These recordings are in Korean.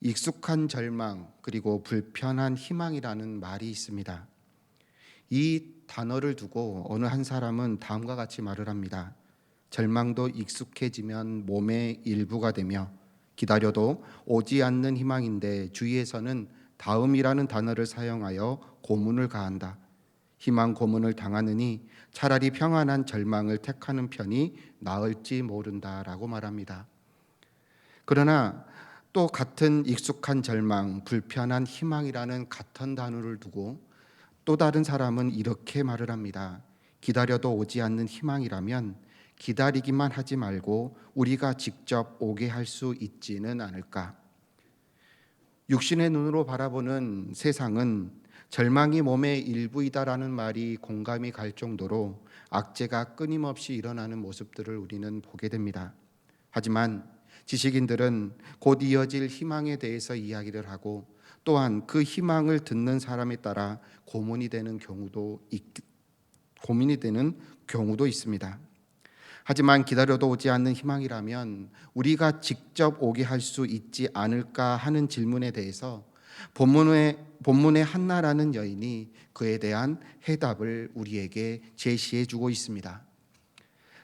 익숙한 절망 그리고 불편한 희망이라는 말이 있습니다. 이 단어를 두고 어느 한 사람은 다음과 같이 말을 합니다. 절망도 익숙해지면 몸의 일부가 되며 기다려도 오지 않는 희망인데 주위에서는 다음이라는 단어를 사용하여 고문을 가한다. 희망 고문을 당하느니 차라리 평안한 절망을 택하는 편이 나을지 모른다라고 말합니다. 그러나 또 같은 익숙한 절망, 불편한 희망이라는 같은 단어를 두고 또 다른 사람은 이렇게 말을 합니다. 기다려도 오지 않는 희망이라면 기다리기만 하지 말고 우리가 직접 오게 할 수 있지는 않을까? 육신의 눈으로 바라보는 세상은 절망이 몸의 일부이다라는 말이 공감이 갈 정도로 악재가 끊임없이 일어나는 모습들을 우리는 보게 됩니다. 하지만 지식인들은 곧 이어질 희망에 대해서 이야기를 하고 또한 그 희망을 듣는 사람에 따라 고민이 되는 경우도 있습니다. 하지만 기다려도 오지 않는 희망이라면 우리가 직접 오게 할 수 있지 않을까 하는 질문에 대해서 본문의 한나라는 여인이 그에 대한 해답을 우리에게 제시해 주고 있습니다.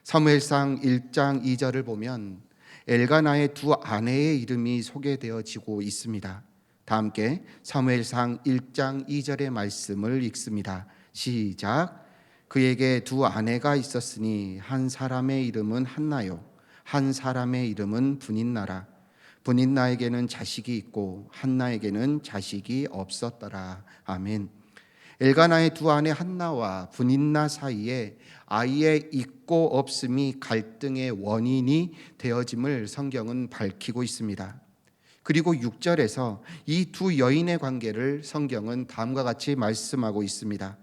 사무엘상 1장 2절을 보면 엘가나의 두 아내의 이름이 소개되어지고 있습니다. 다 함께 사무엘상 1장 2절의 말씀을 읽습니다. 시작. 그에게 두 아내가 있었으니 한 사람의 이름은 한나요 한 사람의 이름은 분인나라. 분인나에게는 자식이 있고 한나에게는 자식이 없었더라. 아멘. 엘가나의 두 아내 한나와 분인나 사이에 아이의 있고 없음이 갈등의 원인이 되어짐을 성경은 밝히고 있습니다. 그리고 6절에서 이 두 여인의 관계를 성경은 다음과 같이 말씀하고 있습니다.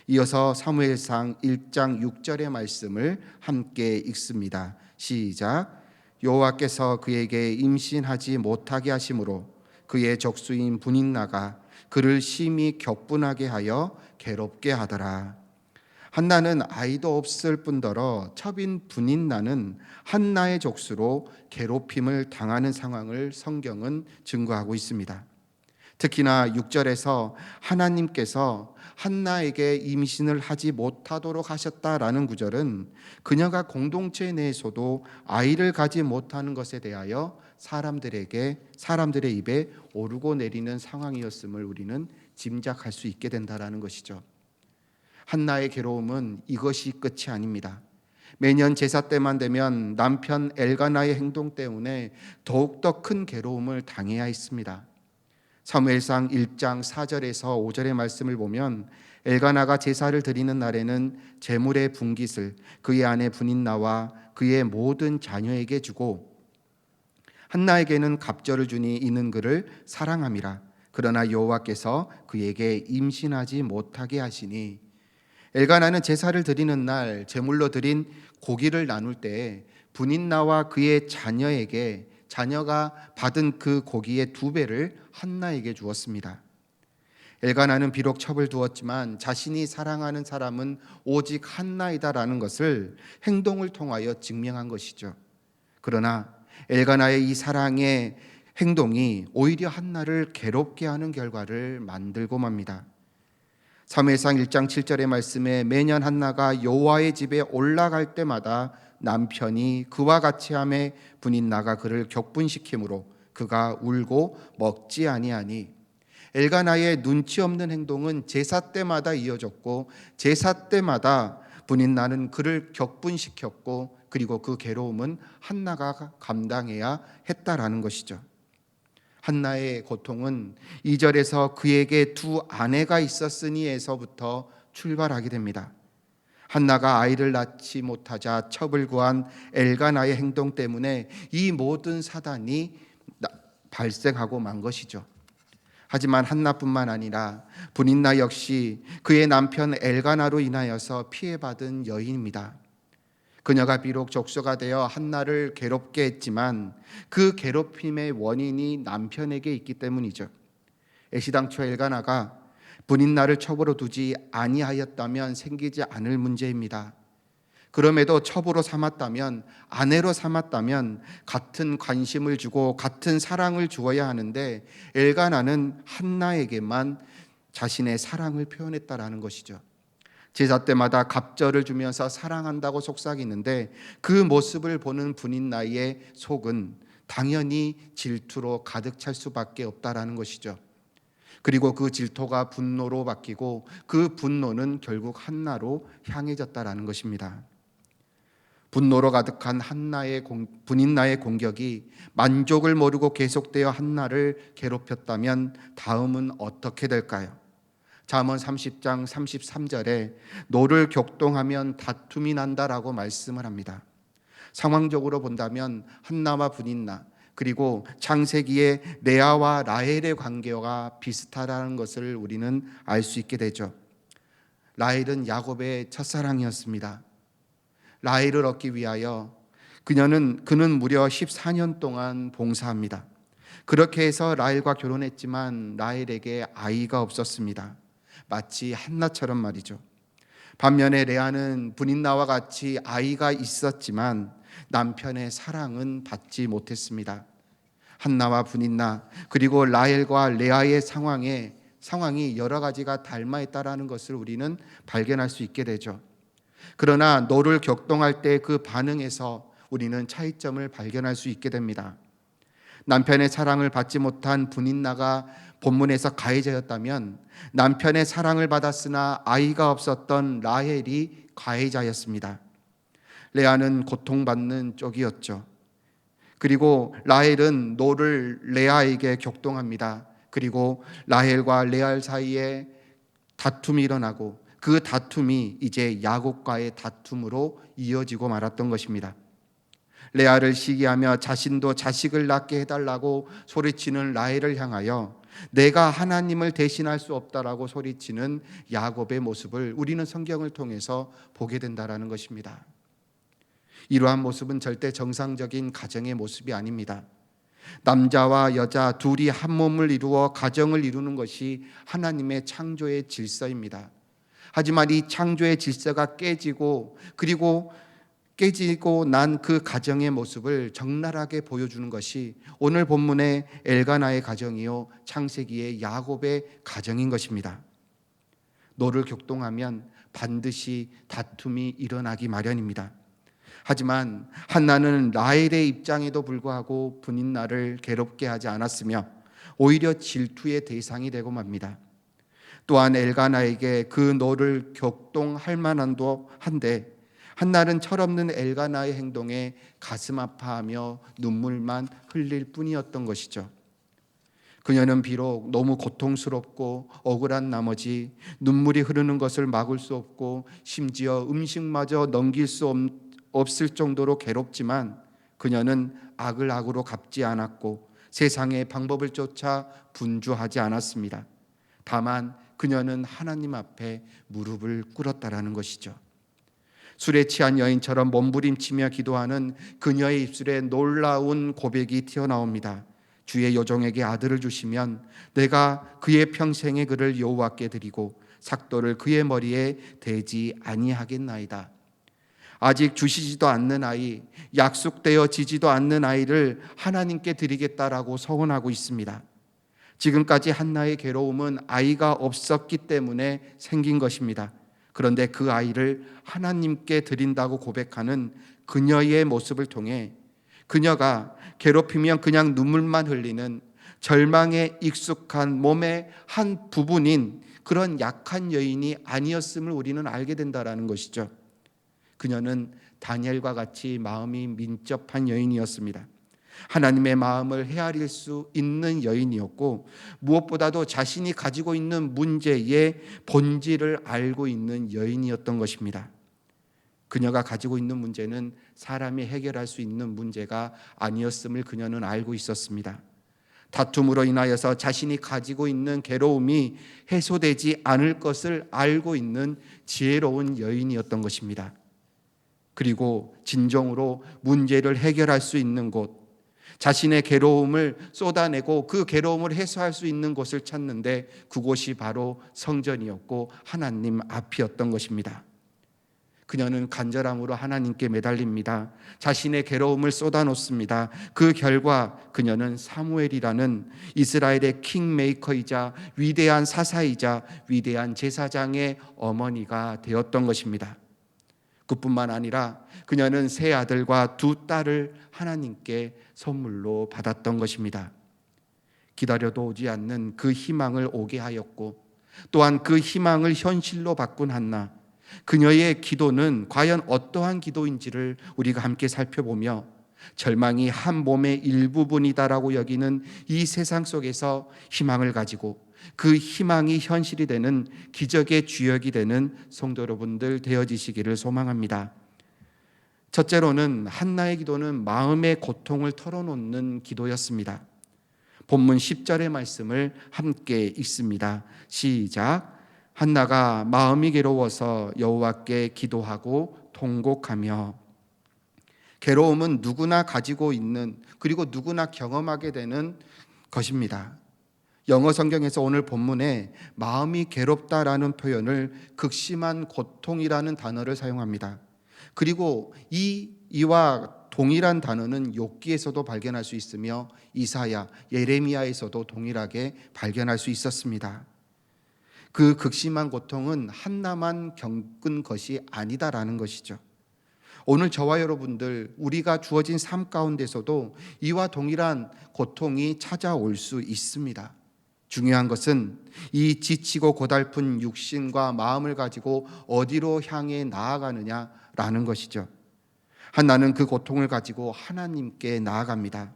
이어서 사무엘상 1장 6절의 말씀을 함께 읽습니다. 시작. 여호와께서 그에게 임신하지 못하게 하심으로 그의 적수인 분인나가 그를 심히 격분하게 하여 괴롭게 하더라. 한나는 아이도 없을 뿐더러 첩인 분인나는 한나의 적수로 괴롭힘을 당하는 상황을 성경은 증거하고 있습니다. 특히나 6절에서 하나님께서 한나에게 임신을 하지 못하도록 하셨다라는 구절은 그녀가 공동체 내에서도 아이를 가지 못하는 것에 대하여 사람들의 입에 오르고 내리는 상황이었음을 우리는 짐작할 수 있게 된다라는 것이죠. 한나의 괴로움은 이것이 끝이 아닙니다. 매년 제사 때만 되면 남편 엘가나의 행동 때문에 더욱더 큰 괴로움을 당해야 했습니다. 사무엘상 1장 4절에서 5절의 말씀을 보면 엘가나가 제사를 드리는 날에는 제물의 분깃을 그의 아내 분인나와 그의 모든 자녀에게 주고 한나에게는 갑절을 주니 이는 그를 사랑함이라. 그러나 여호와께서 그에게 임신하지 못하게 하시니 엘가나는 제사를 드리는 날 제물로 드린 고기를 나눌 때 분인나와 그의 자녀에게 자녀가 받은 그 고기의 2배를 한나에게 주었습니다. 엘가나는 비록 첩을 두었지만 자신이 사랑하는 사람은 오직 한나이다라는 것을 행동을 통하여 증명한 것이죠. 그러나 엘가나의 이 사랑의 행동이 오히려 한나를 괴롭게 하는 결과를 만들고 맙니다. 사무엘상 1장 7절의 말씀에 매년 한나가 여호와의 집에 올라갈 때마다 남편이 그와 같이 하매 분인나가 그를 격분시키므로 그가 울고 먹지 아니하니 엘가나의 눈치 없는 행동은 제사 때마다 이어졌고 제사 때마다 분인나는 그를 격분시켰고 그리고 그 괴로움은 한나가 감당해야 했다라는 것이죠. 한나의 고통은 2절에서 그에게 두 아내가 있었으니에서부터 출발하게 됩니다. 한나가 아이를 낳지 못하자 첩을 구한 엘가나의 행동 때문에 이 모든 사단이 발생하고 만 것이죠. 하지만 한나뿐만 아니라 분인나 역시 그의 남편 엘가나로 인하여서 피해받은 여인입니다. 그녀가 비록 적수가 되어 한나를 괴롭게 했지만 그 괴롭힘의 원인이 남편에게 있기 때문이죠. 애시당초 엘가나가 분인나를 첩으로 두지 아니하였다면 생기지 않을 문제입니다. 그럼에도 첩으로 삼았다면, 아내로 삼았다면 같은 관심을 주고 같은 사랑을 주어야 하는데 엘가나는 한나에게만 자신의 사랑을 표현했다라는 것이죠. 제사 때마다 갑절을 주면서 사랑한다고 속삭이는데 그 모습을 보는 분인나의 속은 당연히 질투로 가득 찰 수밖에 없다라는 것이죠. 그리고 그 질투가 분노로 바뀌고 그 분노는 결국 한나로 향해졌다라는 것입니다. 분노로 가득한 분인나의 공격이 만족을 모르고 계속되어 한나를 괴롭혔다면 다음은 어떻게 될까요? 잠언 30장 33절에 노를 격동하면 다툼이 난다라고 말씀을 합니다. 상황적으로 본다면 한나와 분인나, 그리고 창세기의 레아와 라헬의 관계가 비슷하다는 것을 우리는 알 수 있게 되죠. 라헬은 야곱의 첫사랑이었습니다. 라헬을 얻기 위하여 그는 무려 14년 동안 봉사합니다. 그렇게 해서 라헬과 결혼했지만 라헬에게 아이가 없었습니다. 마치 한나처럼 말이죠. 반면에 레아는 분인나와 같이 아이가 있었지만 남편의 사랑은 받지 못했습니다. 한나와 분인나 그리고 라헬과 레아의 상황이 여러 가지가 닮아 있다라는 것을 우리는 발견할 수 있게 되죠. 그러나 노를 격동할 때 그 반응에서 우리는 차이점을 발견할 수 있게 됩니다. 남편의 사랑을 받지 못한 분인나가 본문에서 가해자였다면 남편의 사랑을 받았으나 아이가 없었던 라헬이 가해자였습니다. 레아는 고통받는 쪽이었죠. 그리고 라헬은 노를 레아에게 격동합니다. 그리고 라헬과 레아 사이에 다툼이 일어나고 그 다툼이 이제 야곱과의 다툼으로 이어지고 말았던 것입니다. 레아를 시기하며 자신도 자식을 낳게 해달라고 소리치는 라헬을 향하여 내가 하나님을 대신할 수 없다라고 소리치는 야곱의 모습을 우리는 성경을 통해서 보게 된다라는 것입니다. 이러한 모습은 절대 정상적인 가정의 모습이 아닙니다. 남자와 여자 둘이 한 몸을 이루어 가정을 이루는 것이 하나님의 창조의 질서입니다. 하지만 이 창조의 질서가 깨지고 난 그 가정의 모습을 적나라하게 보여주는 것이 오늘 본문의 엘가나의 가정이요 창세기의 야곱의 가정인 것입니다. 노를 격동하면 반드시 다툼이 일어나기 마련입니다. 하지만 한나는 라헬의 입장에도 불구하고 분인나를 괴롭게 하지 않았으며 오히려 질투의 대상이 되고 맙니다. 또한 엘가나에게 그 노를 격동할 만한도 한데 한나는 철없는 엘가나의 행동에 가슴 아파하며 눈물만 흘릴 뿐이었던 것이죠. 그녀는 비록 너무 고통스럽고 억울한 나머지 눈물이 흐르는 것을 막을 수 없고 심지어 음식마저 넘길 수 없을 정도로 괴롭지만 그녀는 악을 악으로 갚지 않았고 세상의 방법을 쫓아 분주하지 않았습니다. 다만 그녀는 하나님 앞에 무릎을 꿇었다라는 것이죠. 술에 취한 여인처럼 몸부림치며 기도하는 그녀의 입술에 놀라운 고백이 튀어나옵니다. 주의 여종에게 아들을 주시면 내가 그의 평생의 그를 여호와께 드리고 삭도를 그의 머리에 대지 아니하겠나이다. 아직 주시지도 않는 아이, 약속되어지지도 않는 아이를 하나님께 드리겠다라고 서원하고 있습니다. 지금까지 한나의 괴로움은 아이가 없었기 때문에 생긴 것입니다. 그런데 그 아이를 하나님께 드린다고 고백하는 그녀의 모습을 통해 그녀가 괴롭히면 그냥 눈물만 흘리는 절망에 익숙한 몸의 한 부분인 그런 약한 여인이 아니었음을 우리는 알게 된다는 것이죠. 그녀는 다니엘과 같이 마음이 민첩한 여인이었습니다. 하나님의 마음을 헤아릴 수 있는 여인이었고 무엇보다도 자신이 가지고 있는 문제의 본질을 알고 있는 여인이었던 것입니다. 그녀가 가지고 있는 문제는 사람이 해결할 수 있는 문제가 아니었음을 그녀는 알고 있었습니다. 다툼으로 인하여서 자신이 가지고 있는 괴로움이 해소되지 않을 것을 알고 있는 지혜로운 여인이었던 것입니다. 그리고 진정으로 문제를 해결할 수 있는 곳, 자신의 괴로움을 쏟아내고 그 괴로움을 해소할 수 있는 곳을 찾는데 그곳이 바로 성전이었고 하나님 앞이었던 것입니다. 그녀는 간절함으로 하나님께 매달립니다. 자신의 괴로움을 쏟아놓습니다. 그 결과 그녀는 사무엘이라는 이스라엘의 킹메이커이자 위대한 사사이자 위대한 제사장의 어머니가 되었던 것입니다. 그뿐만 아니라 그녀는 세 아들과 두 딸을 하나님께 선물로 받았던 것입니다. 기다려도 오지 않는 그 희망을 오게 하였고, 또한 그 희망을 현실로 바꾼 한나, 그녀의 기도는 과연 어떠한 기도인지를 우리가 함께 살펴보며 절망이 한 몸의 일부분이다라고 여기는 이 세상 속에서 희망을 가지고 그 희망이 현실이 되는 기적의 주역이 되는 성도 여러분들 되어지시기를 소망합니다. 첫째로는 한나의 기도는 마음의 고통을 털어놓는 기도였습니다. 본문 10절의 말씀을 함께 읽습니다. 시작. 한나가 마음이 괴로워서 여호와께 기도하고 통곡하며. 괴로움은 누구나 가지고 있는, 그리고 누구나 경험하게 되는 것입니다. 영어 성경에서 오늘 본문에 마음이 괴롭다라는 표현을 극심한 고통이라는 단어를 사용합니다. 그리고 이와 동일한 단어는 욥기에서도 발견할 수 있으며 이사야, 예레미야에서도 동일하게 발견할 수 있었습니다. 그 극심한 고통은 한나만 겪은 것이 아니다라는 것이죠. 오늘 저와 여러분들, 우리가 주어진 삶 가운데서도 이와 동일한 고통이 찾아올 수 있습니다. 중요한 것은 이 지치고 고달픈 육신과 마음을 가지고 어디로 향해 나아가느냐라는 것이죠. 한나는 그 고통을 가지고 하나님께 나아갑니다.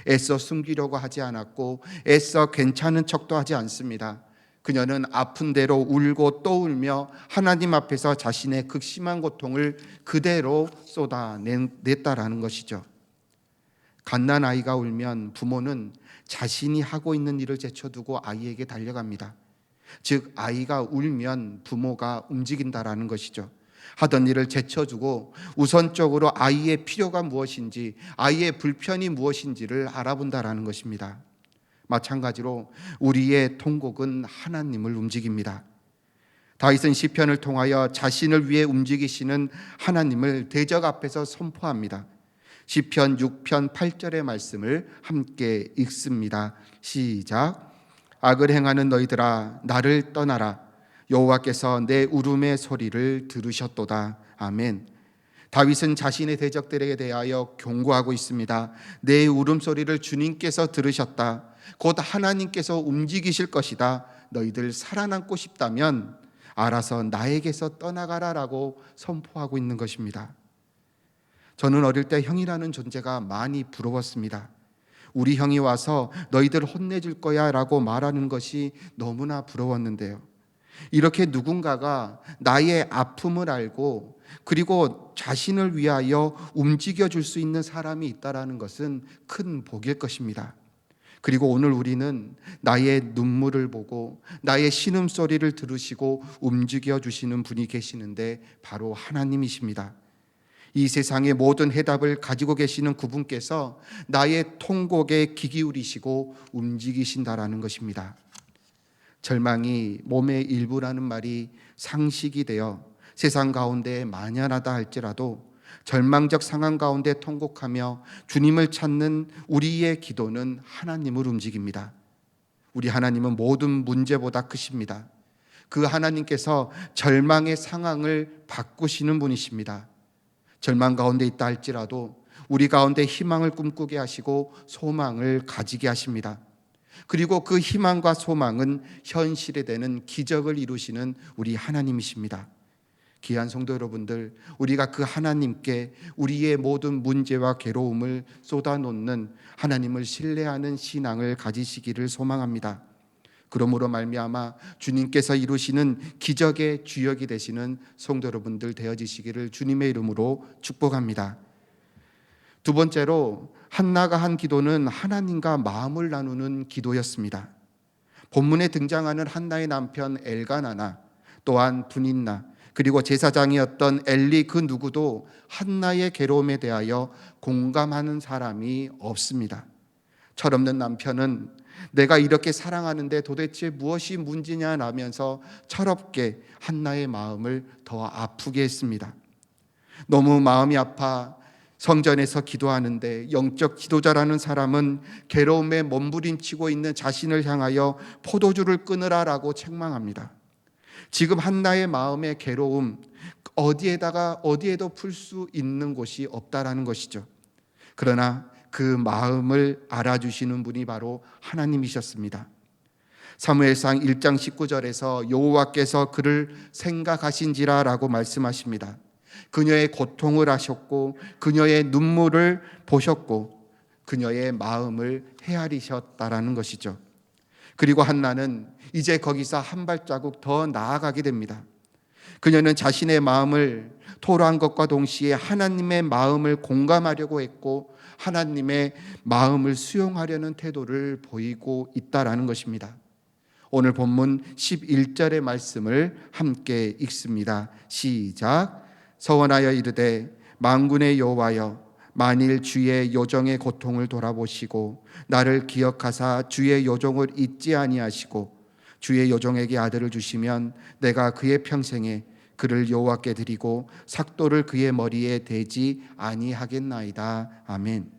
애써 숨기려고 하지 않았고 애써 괜찮은 척도 하지 않습니다. 그녀는 아픈 대로 울고 또 울며 하나님 앞에서 자신의 극심한 고통을 그대로 쏟아냈다라는 것이죠. 갓난 아이가 울면 부모는 자신이 하고 있는 일을 제쳐두고 아이에게 달려갑니다. 즉 아이가 울면 부모가 움직인다라는 것이죠. 하던 일을 제쳐두고 우선적으로 아이의 필요가 무엇인지, 아이의 불편이 무엇인지를 알아본다라는 것입니다. 마찬가지로 우리의 통곡은 하나님을 움직입니다. 다윗은 시편을 통하여 자신을 위해 움직이시는 하나님을 대적 앞에서 선포합니다. 시편 6편 8절의 말씀을 함께 읽습니다. 시작. 악을 행하는 너희들아 나를 떠나라. 여호와께서 내 울음의 소리를 들으셨도다. 아멘. 다윗은 자신의 대적들에게 대하여 경고하고 있습니다. 내 울음소리를 주님께서 들으셨다. 곧 하나님께서 움직이실 것이다. 너희들 살아남고 싶다면 알아서 나에게서 떠나가라라고 선포하고 있는 것입니다. 저는 어릴 때 형이라는 존재가 많이 부러웠습니다. 우리 형이 와서 너희들 혼내줄 거야 라고 말하는 것이 너무나 부러웠는데요. 이렇게 누군가가 나의 아픔을 알고 그리고 자신을 위하여 움직여줄 수 있는 사람이 있다는 것은 큰 복일 것입니다. 그리고 오늘 우리는 나의 눈물을 보고 나의 신음소리를 들으시고 움직여주시는 분이 계시는데 바로 하나님이십니다. 이 세상의 모든 해답을 가지고 계시는 그분께서 나의 통곡에 귀 기울이시고 움직이신다라는 것입니다. 절망이 몸의 일부라는 말이 상식이 되어 세상 가운데 만연하다 할지라도 절망적 상황 가운데 통곡하며 주님을 찾는 우리의 기도는 하나님을 움직입니다. 우리 하나님은 모든 문제보다 크십니다. 그 하나님께서 절망의 상황을 바꾸시는 분이십니다. 절망 가운데 있다 할지라도 우리 가운데 희망을 꿈꾸게 하시고 소망을 가지게 하십니다. 그리고 그 희망과 소망은 현실이 되는 기적을 이루시는 우리 하나님이십니다. 귀한 성도 여러분들, 우리가 그 하나님께 우리의 모든 문제와 괴로움을 쏟아놓는 하나님을 신뢰하는 신앙을 가지시기를 소망합니다. 그러므로 말미암아 주님께서 이루시는 기적의 주역이 되시는 성도 여러분들 되어지시기를 주님의 이름으로 축복합니다. 두 번째로 한나가 한 기도는 하나님과 마음을 나누는 기도였습니다. 본문에 등장하는 한나의 남편 엘가나나, 또한 분인나, 그리고 제사장이었던 엘리 그 누구도 한나의 괴로움에 대하여 공감하는 사람이 없습니다. 철없는 남편은 내가 이렇게 사랑하는데 도대체 무엇이 문제냐라면서 철없게 한나의 마음을 더 아프게 했습니다. 너무 마음이 아파 성전에서 기도하는데 영적 지도자라는 사람은 괴로움에 몸부림치고 있는 자신을 향하여 포도주를 끊으라라고 책망합니다. 지금 한나의 마음의 괴로움, 어디에도 풀 수 있는 곳이 없다라는 것이죠. 그러나 그 마음을 알아주시는 분이 바로 하나님이셨습니다. 사무엘상 1장 19절에서 여호와께서 그를 생각하신지라라고 말씀하십니다. 그녀의 고통을 아셨고 그녀의 눈물을 보셨고 그녀의 마음을 헤아리셨다라는 것이죠. 그리고 한나는 이제 거기서 한 발자국 더 나아가게 됩니다. 그녀는 자신의 마음을 토로한 것과 동시에 하나님의 마음을 공감하려고 했고 하나님의 마음을 수용하려는 태도를 보이고 있다라는 것입니다. 오늘 본문 11절의 말씀을 함께 읽습니다. 시작. 서원하여 이르되 만군의 여호와여 만일 주의 요정의 고통을 돌아보시고 나를 기억하사 주의 요정을 잊지 아니하시고 주의 요정에게 아들을 주시면 내가 그의 평생에 그를 여호와께 드리고 삭도를 그의 머리에 대지 아니하겠나이다. 아멘.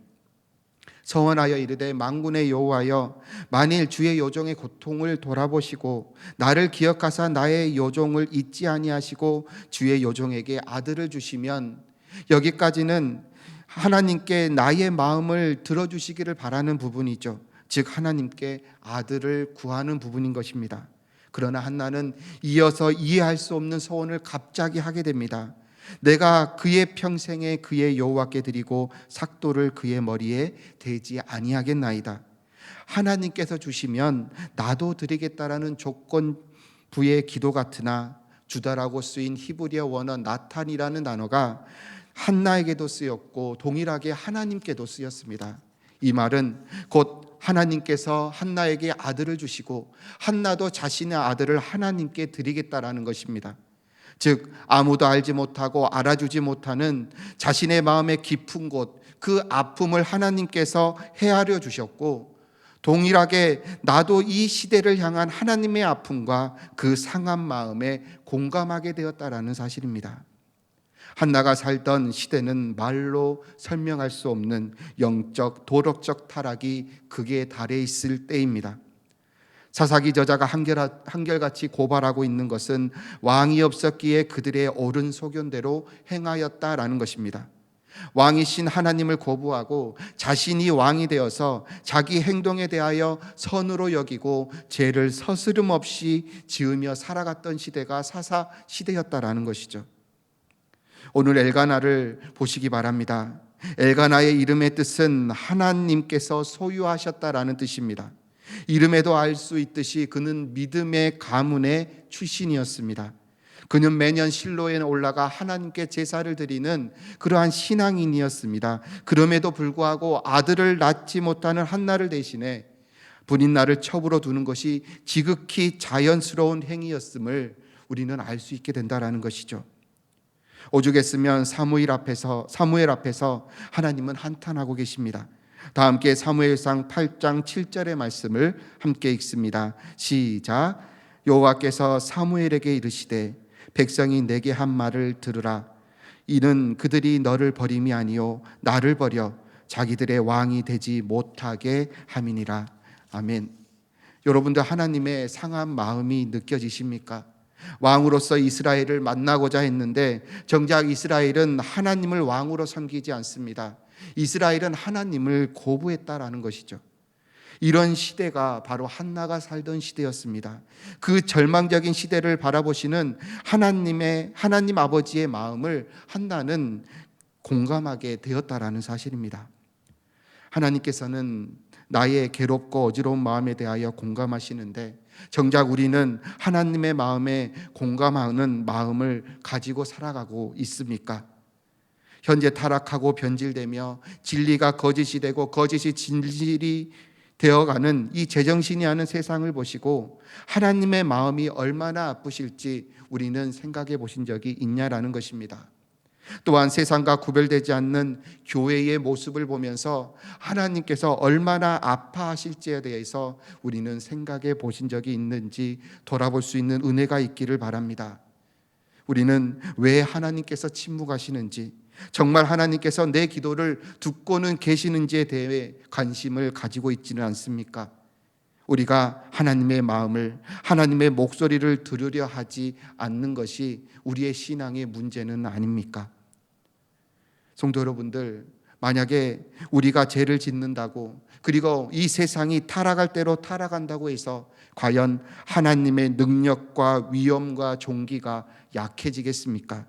서원하여 이르되 만군의 여호와여 만일 주의 요정의 고통을 돌아보시고 나를 기억하사 나의 요정을 잊지 아니하시고 주의 요정에게 아들을 주시면, 여기까지는 하나님께 나의 마음을 들어주시기를 바라는 부분이죠. 즉 하나님께 아들을 구하는 부분인 것입니다. 그러나 한나는 이어서 이해할 수 없는 소원을 갑자기 하게 됩니다. 내가 그의 평생에 그의 여호와께 드리고 삭도를 그의 머리에 대지 아니하겠나이다. 하나님께서 주시면 나도 드리겠다라는 조건부의 기도 같으나 주다라고 쓰인 히브리어 원어 나탄이라는 단어가 한나에게도 쓰였고 동일하게 하나님께도 쓰였습니다. 이 말은 곧 하나님께서 한나에게 아들을 주시고 한나도 자신의 아들을 하나님께 드리겠다라는 것입니다. 즉 아무도 알지 못하고 알아주지 못하는 자신의 마음의 깊은 곳, 그 아픔을 하나님께서 헤아려 주셨고 동일하게 나도 이 시대를 향한 하나님의 아픔과 그 상한 마음에 공감하게 되었다라는 사실입니다. 한나가 살던 시대는 말로 설명할 수 없는 영적, 도덕적 타락이 극에 달해 있을 때입니다. 사사기 저자가 한결같이 고발하고 있는 것은 왕이 없었기에 그들의 옳은 소견대로 행하였다라는 것입니다. 왕이신 하나님을 거부하고 자신이 왕이 되어서 자기 행동에 대하여 선으로 여기고 죄를 서스름 없이 지으며 살아갔던 시대가 사사 시대였다라는 것이죠. 오늘 엘가나를 보시기 바랍니다. 엘가나의 이름의 뜻은 하나님께서 소유하셨다라는 뜻입니다. 이름에도 알 수 있듯이 그는 믿음의 가문의 출신이었습니다. 그는 매년 실로에 올라가 하나님께 제사를 드리는 그러한 신앙인이었습니다. 그럼에도 불구하고 아들을 낳지 못하는 한나를 대신해 분인날을 첩으로 두는 것이 지극히 자연스러운 행위였음을 우리는 알 수 있게 된다라는 것이죠. 오죽했으면 사무엘 앞에서 하나님은 한탄하고 계십니다. 다 함께 사무엘상 8장 7절의 말씀을 함께 읽습니다. 시작. 여호와께서 사무엘에게 이르시되 백성이 내게 한 말을 들으라. 이는 그들이 너를 버림이 아니요 나를 버려 자기들의 왕이 되지 못하게 함이니라. 아멘. 여러분들 하나님의 상한 마음이 느껴지십니까? 왕으로서 이스라엘을 만나고자 했는데 정작 이스라엘은 하나님을 왕으로 섬기지 않습니다. 이스라엘은 하나님을 거부했다라는 것이죠. 이런 시대가 바로 한나가 살던 시대였습니다. 그 절망적인 시대를 바라보시는 하나님 아버지의 마음을 한나는 공감하게 되었다라는 사실입니다. 하나님께서는 나의 괴롭고 어지러운 마음에 대하여 공감하시는데 정작 우리는 하나님의 마음에 공감하는 마음을 가지고 살아가고 있습니까? 현재 타락하고 변질되며 진리가 거짓이 되고 거짓이 진실이 되어가는 이 제정신이 하는 세상을 보시고 하나님의 마음이 얼마나 아프실지 우리는 생각해 보신 적이 있냐라는 것입니다. 또한 세상과 구별되지 않는 교회의 모습을 보면서 하나님께서 얼마나 아파하실지에 대해서 우리는 생각해 보신 적이 있는지 돌아볼 수 있는 은혜가 있기를 바랍니다. 우리는 왜 하나님께서 침묵하시는지, 정말 하나님께서 내 기도를 듣고는 계시는지에 대해 관심을 가지고 있지는 않습니까? 우리가 하나님의 마음을, 하나님의 목소리를 들으려 하지 않는 것이 우리의 신앙의 문제는 아닙니까? 성도 여러분들, 만약에 우리가 죄를 짓는다고, 그리고 이 세상이 타락할 대로 타락한다고 해서 과연 하나님의 능력과 위엄과 존귀가 약해지겠습니까?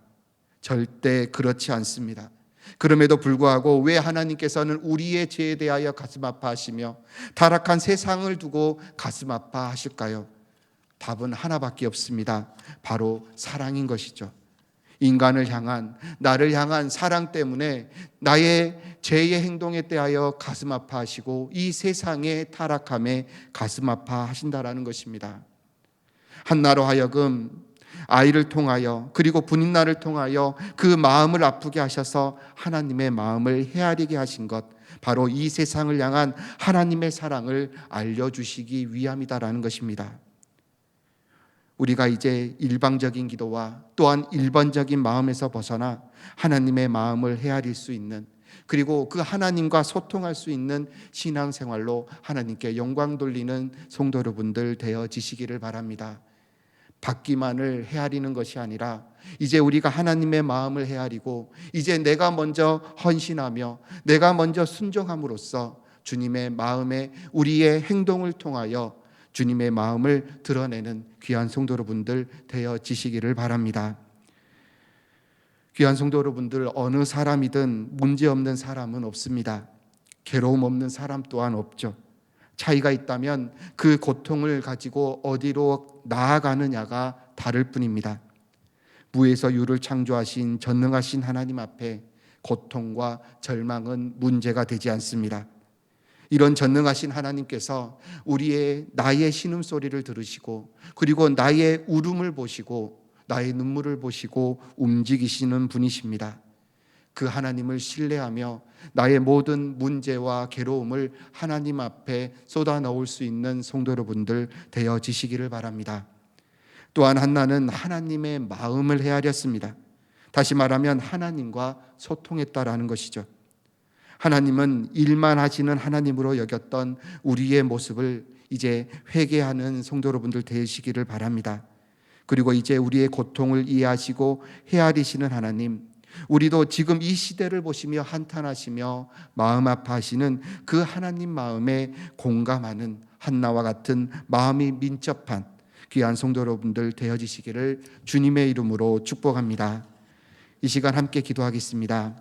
절대 그렇지 않습니다. 그럼에도 불구하고 왜 하나님께서는 우리의 죄에 대하여 가슴 아파하시며 타락한 세상을 두고 가슴 아파하실까요? 답은 하나밖에 없습니다. 바로 사랑인 것이죠. 인간을 향한, 나를 향한 사랑 때문에 나의 죄의 행동에 대하여 가슴 아파하시고 이 세상의 타락함에 가슴 아파하신다라는 것입니다. 한나로 하여금 아이를 통하여, 그리고 분인날을 통하여 그 마음을 아프게 하셔서 하나님의 마음을 헤아리게 하신 것, 바로 이 세상을 향한 하나님의 사랑을 알려주시기 위함이다라는 것입니다. 우리가 이제 일방적인 기도와 또한 일반적인 마음에서 벗어나 하나님의 마음을 헤아릴 수 있는, 그리고 그 하나님과 소통할 수 있는 신앙생활로 하나님께 영광 돌리는 성도 여러분들 되어지시기를 바랍니다. 받기만을 헤아리는 것이 아니라 이제 우리가 하나님의 마음을 헤아리고 이제 내가 먼저 헌신하며 내가 먼저 순종함으로써 주님의 마음에 우리의 행동을 통하여 주님의 마음을 드러내는 귀한 성도 여러분들 되어지시기를 바랍니다. 귀한 성도 여러분들, 어느 사람이든 문제없는 사람은 없습니다. 괴로움 없는 사람 또한 없죠. 차이가 있다면 그 고통을 가지고 어디로 나아가느냐가 다를 뿐입니다. 무에서 유를 창조하신 전능하신 하나님 앞에 고통과 절망은 문제가 되지 않습니다. 이런 전능하신 하나님께서 나의 신음소리를 들으시고, 그리고 나의 울음을 보시고 나의 눈물을 보시고 움직이시는 분이십니다. 그 하나님을 신뢰하며 나의 모든 문제와 괴로움을 하나님 앞에 쏟아 넣을 수 있는 성도 여러분들 되어지시기를 바랍니다. 또한 한나는 하나님의 마음을 헤아렸습니다. 다시 말하면 하나님과 소통했다라는 것이죠. 하나님은 일만 하시는 하나님으로 여겼던 우리의 모습을 이제 회개하는 성도 여러분들 되시기를 바랍니다. 그리고 이제 우리의 고통을 이해하시고 헤아리시는 하나님, 우리도 지금 이 시대를 보시며 한탄하시며 마음 아파하시는 그 하나님 마음에 공감하는 한나와 같은 마음이 민첩한 귀한 성도 여러분들 되어지시기를 주님의 이름으로 축복합니다. 이 시간 함께 기도하겠습니다.